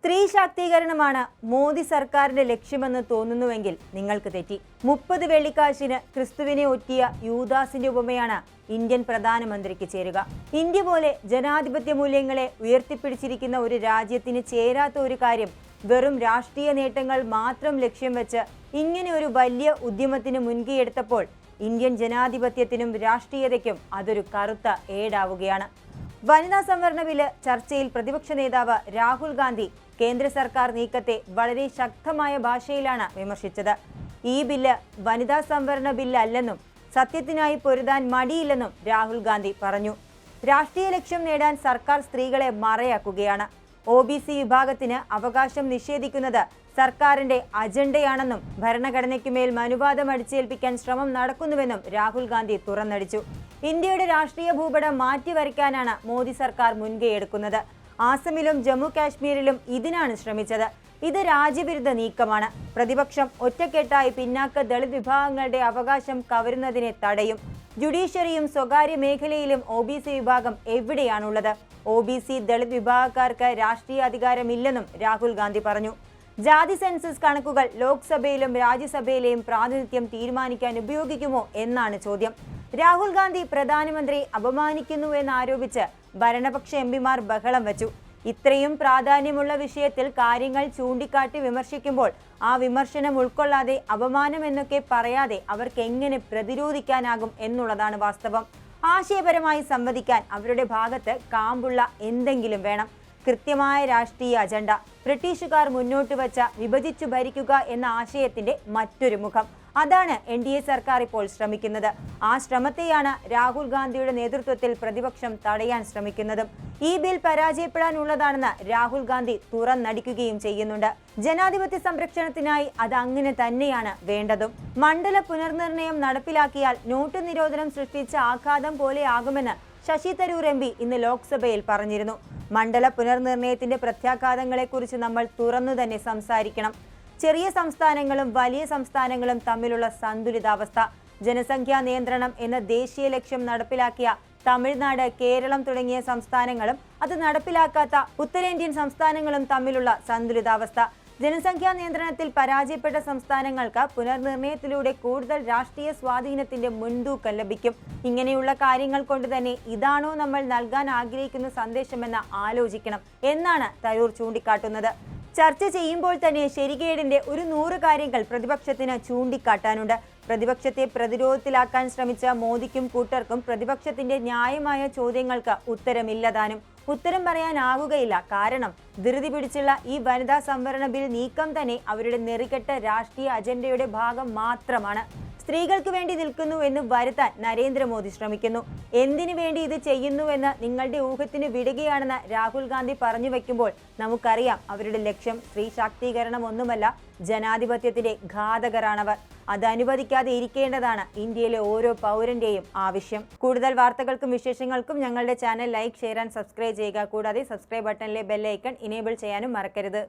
സ്ത്രീ ശാക്തീകരണമാണ് മോദി സർക്കാരിന്റെ ലക്ഷ്യമെന്ന് തോന്നുന്നുവെങ്കിൽ നിങ്ങൾക്ക് തെറ്റി. 30 വെള്ളിക്കാശിന് ക്രിസ്തുവിനെ ഒറ്റിയ യൂദാസിന്റെ ഉപമയാണ് ഇന്ത്യൻ പ്രധാനമന്ത്രിക്ക് ചേരുക. ഇന്ത്യ പോലെ ജനാധിപത്യ മൂല്യങ്ങളെ ഉയർത്തിപ്പിടിച്ചിരിക്കുന്ന ഒരു രാജ്യത്തിന് ചേരാത്ത ഒരു കാര്യം വെറും രാഷ്ട്രീയ നേട്ടങ്ങൾ മാത്രം ലക്ഷ്യം വെച്ച് ഇങ്ങനെ ഒരു വലിയ ഉദ്യമത്തിന് മുൻകൈയെടുത്തപ്പോൾ ഇന്ത്യൻ ജനാധിപത്യത്തിനും രാഷ്ട്രീയതയ്ക്കും അതൊരു കറുത്ത ഏടാവുകയാണ്. വനിതാ സംവരണ ബില്ല് ചർച്ചയിൽ പ്രതിപക്ഷ നേതാവ് രാഹുൽ ഗാന്ധി കേന്ദ്ര സർക്കാർ നീക്കത്തെ വളരെ ശക്തമായ ഭാഷയിലാണ് വിമർശിച്ചത്. ഈ ബില്ല് വനിതാ സംവരണ ബില്ലല്ലെന്നും സത്യത്തിനായി പൊരുതാൻ മടിയില്ലെന്നും രാഹുൽ ഗാന്ധി പറഞ്ഞു. രാഷ്ട്രീയ ലക്ഷ്യം നേടാൻ സർക്കാർ സ്ത്രീകളെ മറയാക്കുകയാണ്. OBC വിഭാഗത്തിന് അവകാശം നിഷേധിക്കുന്നത് സർക്കാരിന്റെ അജണ്ടയാണെന്നും ഭരണഘടനയ്ക്കുമേൽ മനുവാദം അടിച്ചേൽപ്പിക്കാൻ ശ്രമം നടക്കുന്നുവെന്നും രാഹുൽ ഗാന്ധി തുറന്നടിച്ചു. ഇന്ത്യയുടെ രാഷ്ട്രീയ ഭൂപടം മാറ്റിവരയ്ക്കാനാണ് മോദി സർക്കാർ മുൻകൈയെടുക്കുന്നത്. ആസമിലും ജമ്മു കാശ്മീരിലും ഇതിനാണ് ശ്രമിച്ചത്. ഇത് രാജ്യവിരുദ്ധ നീക്കമാണ്. പ്രതിപക്ഷം ഒറ്റക്കെട്ടായി പിന്നാക്ക ദളിത് വിഭാഗങ്ങളുടെ അവകാശം കവരുന്നതിനെ തടയും. ജുഡീഷ്യറിയും സ്വകാര്യ മേഖലയിലും OBC വിഭാഗം എവിടെയാണുള്ളത്? OBC ദളിത് വിഭാഗക്കാർക്ക് രാഷ്ട്രീയ അധികാരമില്ലെന്നും രാഹുൽ ഗാന്ധി പറഞ്ഞു. ജാതി സെൻസസ് കണക്കുകൾ ലോക്സഭയിലും രാജ്യസഭയിലെയും പ്രാതിനിധ്യം തീരുമാനിക്കാൻ ഉപയോഗിക്കുമോ എന്നാണ് ചോദ്യം. രാഹുൽ ഗാന്ധി പ്രധാനമന്ത്രി അപമാനിക്കുന്നുവെന്നാരോപിച്ച് ഭരണപക്ഷ MPമാർ ബഹളം വച്ചു. ഇത്രയും പ്രാധാന്യമുള്ള വിഷയത്തിൽ കാര്യങ്ങൾ ചൂണ്ടിക്കാട്ടി വിമർശിക്കുമ്പോൾ ആ വിമർശനം ഉൾക്കൊള്ളാതെ അപമാനം എന്നൊക്കെ പറയാതെ അവർക്ക് എങ്ങനെ പ്രതിരോധിക്കാനാകും എന്നുള്ളതാണ് വാസ്തവം. ആശയപരമായി സംവദിക്കാൻ അവരുടെ ഭാഗത്ത് കാമ്പുള്ള എന്തെങ്കിലും വേണം. കൃത്യമായ രാഷ്ട്രീയ അജണ്ട. ബ്രിട്ടീഷുകാർ മുന്നോട്ട് വച്ച വിഭജിച്ചു ഭരിക്കുക എന്ന ആശയത്തിന്റെ മറ്റൊരു മുഖം. അതാണ് NDA സർക്കാർ ഇപ്പോൾ ശ്രമിക്കുന്നത്. ആ ശ്രമത്തെയാണ് രാഹുൽ ഗാന്ധിയുടെ നേതൃത്വത്തിൽ പ്രതിപക്ഷം തടയാൻ ശ്രമിക്കുന്നതും. ഈ ബിൽ പരാജയപ്പെടാനുള്ളതാണെന്ന് രാഹുൽ ഗാന്ധി തുറന്നടിക്കുകയും ചെയ്യുന്നുണ്ട്. ജനാധിപത്യ സംരക്ഷണത്തിനായി അത് അങ്ങനെ തന്നെയാണ് വേണ്ടതും. മണ്ഡല പുനർനിർണയം നടപ്പിലാക്കിയാൽ നോട്ട് നിരോധനം സൃഷ്ടിച്ച ആഘാതം പോലെയാകുമെന്ന് ശശി തരൂർ MP ഇന്ന് ലോക്സഭയിൽ പറഞ്ഞിരുന്നു. മണ്ഡല പുനർനിർണയത്തിന്റെ പ്രത്യാഘാതങ്ങളെക്കുറിച്ച് നമ്മൾ തുറന്നു തന്നെ സംസാരിക്കണം. ചെറിയ സംസ്ഥാനങ്ങളും വലിയ സംസ്ഥാനങ്ങളും തമ്മിലുള്ള സന്തുലിതാവസ്ഥ, ജനസംഖ്യാ നിയന്ത്രണം എന്ന ദേശീയ ലക്ഷ്യം നടപ്പിലാക്കിയ തമിഴ്നാട്, കേരളം തുടങ്ങിയ സംസ്ഥാനങ്ങളും അത് നടപ്പിലാക്കാത്ത ഉത്തരേന്ത്യൻ സംസ്ഥാനങ്ങളും തമ്മിലുള്ള സന്തുലിതാവസ്ഥ, ജനസംഖ്യാ നിയന്ത്രണത്തിൽ പരാജയപ്പെട്ട സംസ്ഥാനങ്ങൾക്ക് പുനർനിർണയത്തിലൂടെ കൂടുതൽ രാഷ്ട്രീയ സ്വാധീനത്തിന്റെ മുൻതൂക്കം ലഭിക്കും. ഇങ്ങനെയുള്ള കാര്യങ്ങൾ കൊണ്ട് തന്നെ ഇതാണോ നമ്മൾ നൽകാൻ ആഗ്രഹിക്കുന്ന സന്ദേശമെന്ന് ആലോചിക്കണം എന്നാണ് തരൂർ ചൂണ്ടിക്കാട്ടുന്നത്. ചർച്ച ചെയ്യുമ്പോൾ തന്നെ ശരികേടിന്റെ ഒരു 100 കാര്യങ്ങൾ പ്രതിപക്ഷത്തിന് ചൂണ്ടിക്കാട്ടാനുണ്ട്. പ്രതിപക്ഷത്തെ പ്രതിരോധത്തിലാക്കാൻ ശ്രമിച്ച മോദിക്കും കൂട്ടർക്കും പ്രതിപക്ഷത്തിന്റെ ന്യായമായ ചോദ്യങ്ങൾക്ക് ഉത്തരമില്ലതാനും. ഉത്തരം പറയാനാവുകയില്ല. കാരണം ധൃതി പിടിച്ചുള്ള ഈ വനിതാ സംവരണ ബിൽ നീക്കം തന്നെ അവരുടെ നെറികെട്ട രാഷ്ട്രീയ അജണ്ടയുടെ ഭാഗം മാത്രമാണ്. സ്ത്രീകൾക്ക് വേണ്ടി നിൽക്കുന്നു എന്ന് വരുത്താൻ നരേന്ദ്രമോദി ശ്രമിക്കുന്നു. എന്തിനു വേണ്ടി ഇത് ചെയ്യുന്നുവെന്ന് നിങ്ങളുടെ ഊഹത്തിന് വിടുകയാണെന്ന് രാഹുൽ ഗാന്ധി പറഞ്ഞു വയ്ക്കുമ്പോൾ നമുക്കറിയാം അവരുടെ ലക്ഷ്യം സ്ത്രീ ശാക്തീകരണം ഒന്നുമല്ല, ജനാധിപത്യത്തിന്റെ ഘാതകരാണവർ. അത് അനുവദിക്കാതെ ഇരിക്കേണ്ടതാണ് ഇന്ത്യയിലെ ഓരോ പൗരന്റെയും ആവശ്യം. കൂടുതൽ വാർത്തകൾക്കും വിശേഷങ്ങൾക്കും ഞങ്ങളുടെ channel like, share and subscribe ചെയ്യുക. കൂടാതെ സബ്സ്ക്രൈബ് ബട്ടണിലെ ബെൽ ഐക്കൺ ഇനേബിൾ ചെയ്യാനും മറക്കരുത്.